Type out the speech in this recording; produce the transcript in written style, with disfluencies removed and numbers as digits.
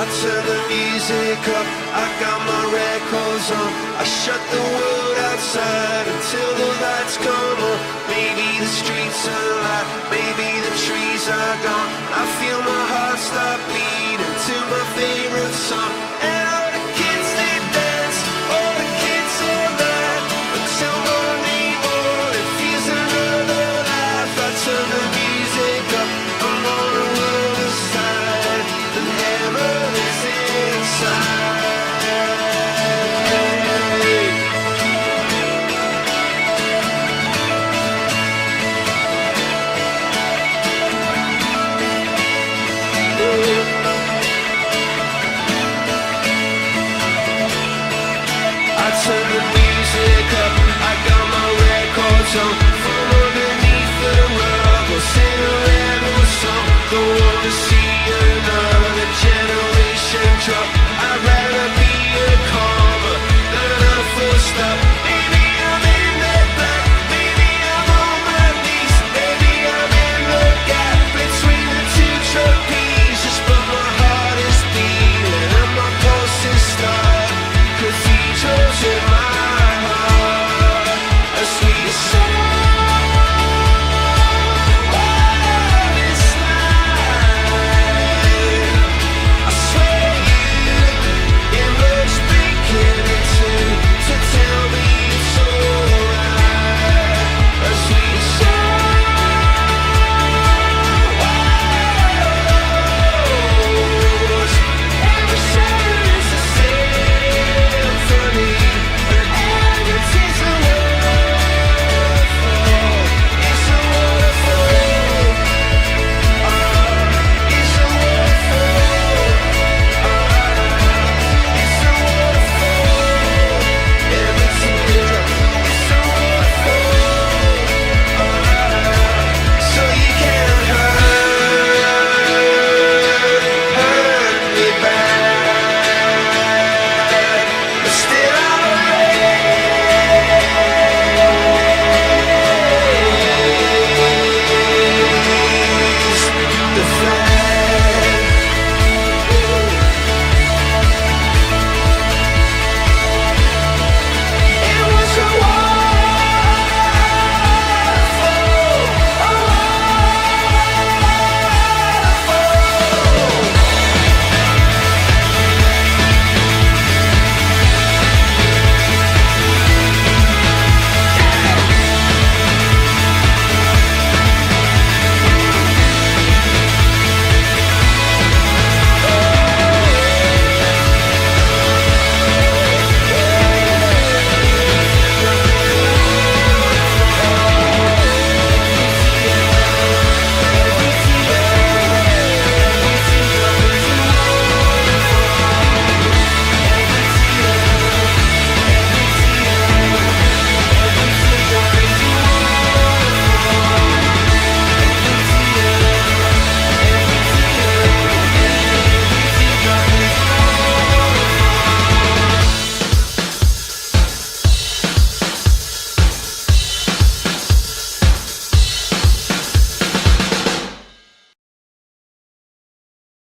I turn the music up, I got my records on. I shut the world outside until the lights come on. Maybe the streets are alive, maybe the trees are gone. I feel my heart start beating to my favorite song. And all the kids they dance, all the kids all night, until Monday morning feels another life. I turn the music up, I'm on the world aside, and heaven is inside. I turn the music up, I got my records on.